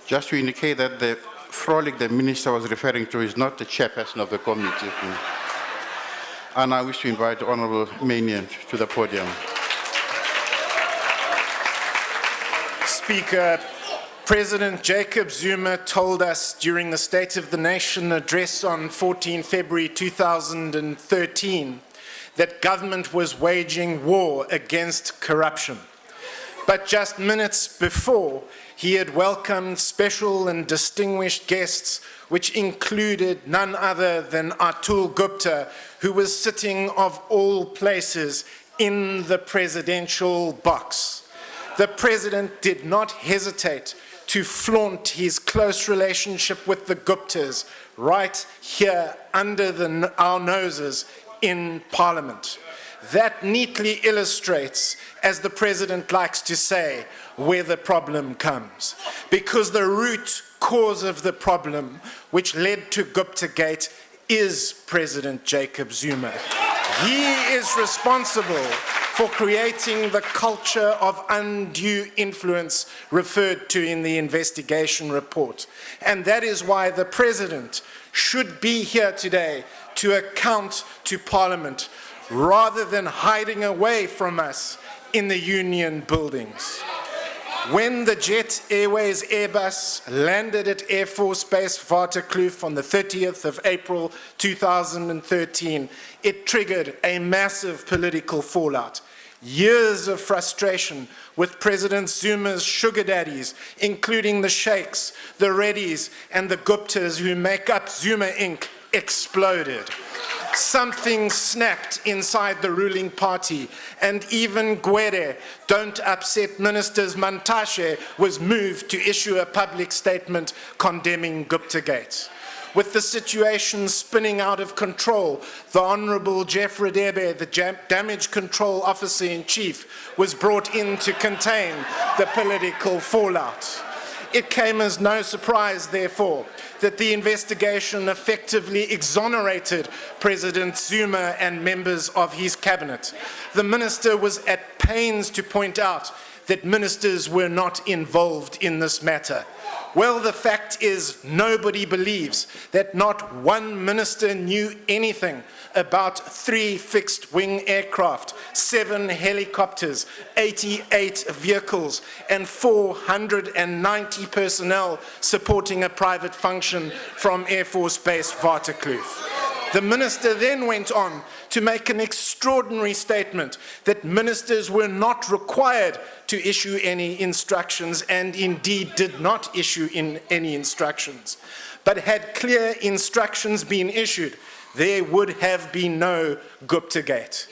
Just to indicate that the frolic the minister was referring to is not the chairperson of the committee. And I wish to invite Honourable Maynier to the podium. Speaker, President Jacob Zuma told us during the State of the Nation address on 14 February 2013 that government was waging war against corruption. But just minutes before, he had welcomed special and distinguished guests, which included none other than Atul Gupta, who was sitting of all places in the presidential box. The president did not hesitate to flaunt his close relationship with the Guptas right here under our noses in Parliament. That neatly illustrates, as the President likes to say, where the problem comes. Because the root cause of the problem, which led to Guptagate, is President Jacob Zuma. He is responsible for creating the culture of undue influence referred to in the investigation report. And that is why the President should be here today to account to Parliament rather than hiding away from us in the Union buildings. When the Jet Airways Airbus landed at Air Force Base Waterkloof on the 30th of April 2013, it triggered a massive political fallout. Years of frustration with President Zuma's sugar daddies, including the Sheikhs, the Reddys, and the Guptas who make up Zuma Inc., exploded. Something snapped inside the ruling party, and even Gwede, Don't Upset Ministers Mantashe, was moved to issue a public statement condemning Guptagate. With the situation spinning out of control, the Honourable Jeff Radebe, the Damage Control Officer-in-Chief, was brought in to contain the political fallout. It came as no surprise, therefore, that the investigation effectively exonerated President Zuma and members of his cabinet. The minister was at pains to point out that ministers were not involved in this matter. Well, the fact is nobody believes that not one minister knew anything about 3 fixed-wing aircraft, 7 helicopters, 88 vehicles, and 490 personnel supporting a private function from Air Force Base Waterkloof. The minister then went on to make an extraordinary statement that ministers were not required to issue any instructions, and indeed did not issue any instructions. But had clear instructions been issued, there would have been no Guptagate.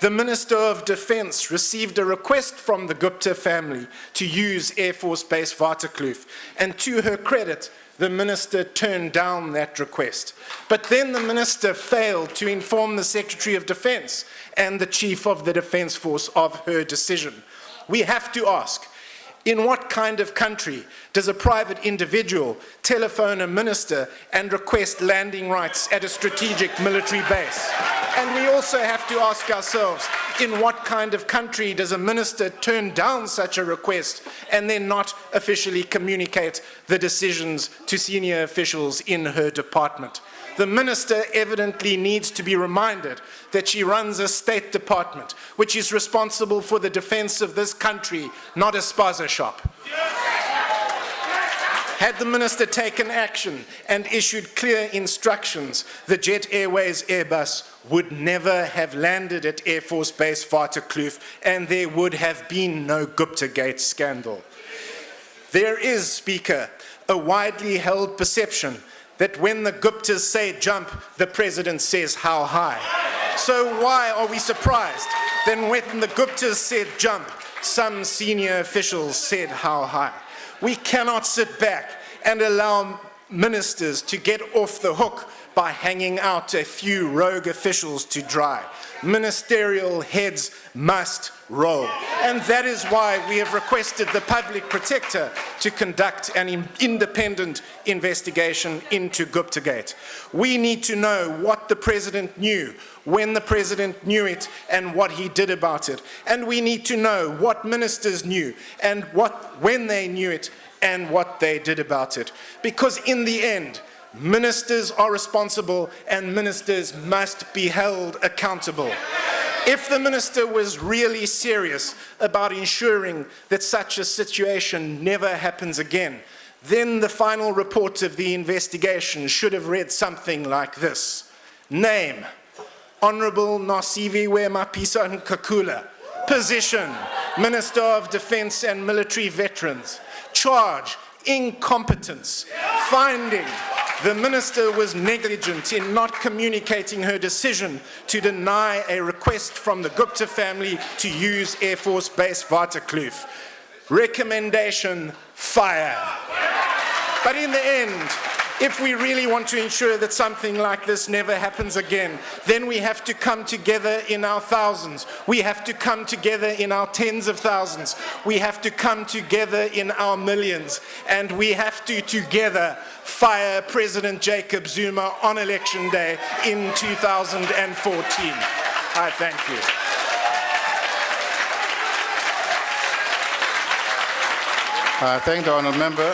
The Minister of Defence received a request from the Gupta family to use Air Force Base Waterkloof, and to her credit, the minister turned down that request. But then the minister failed to inform the Secretary of Defence and the Chief of the Defence Force of her decision. We have to ask, in what kind of country does a private individual telephone a minister and request landing rights at a strategic military base? And we also have to ask ourselves, in what kind of country does a minister turn down such a request and then not officially communicate the decisions to senior officials in her department? The minister evidently needs to be reminded that she runs a State Department, which is responsible for the defense of this country, not a spaza shop. Had the minister taken action and issued clear instructions, the Jet Airways Airbus would never have landed at Air Force Base Waterkloof, and there would have been no Guptagate scandal. There is, Speaker, a widely held perception that when the Guptas say jump, the President says how high. So why are we surprised then when the Guptas said jump, some senior officials said how high? We cannot sit back and allow ministers to get off the hook by hanging out a few rogue officials to dry. Ministerial heads must roll. And that is why we have requested the Public Protector to conduct an independent investigation into Guptagate. We need to know what the President knew, when the President knew it, and what he did about it. And we need to know what ministers knew and when they knew it, and what they did about it. Because in the end, ministers are responsible and ministers must be held accountable. If the minister was really serious about ensuring that such a situation never happens again, then the final report of the investigation should have read something like this. Name, Honourable Nosiviwe Mapisa Nkakula. Position, Minister of Defence and Military Veterans. Charge, incompetence. Finding, the minister was negligent in not communicating her decision to deny a request from the Gupta family to use Air Force Base Waterkloof. Recommendation, fire. But in the end, if we really want to ensure that something like this never happens again, then we have to come together in our thousands. We have to come together in our tens of thousands. We have to come together in our millions. And we have to together fire President Jacob Zuma on Election Day in 2014. I thank you. I thank the honourable member.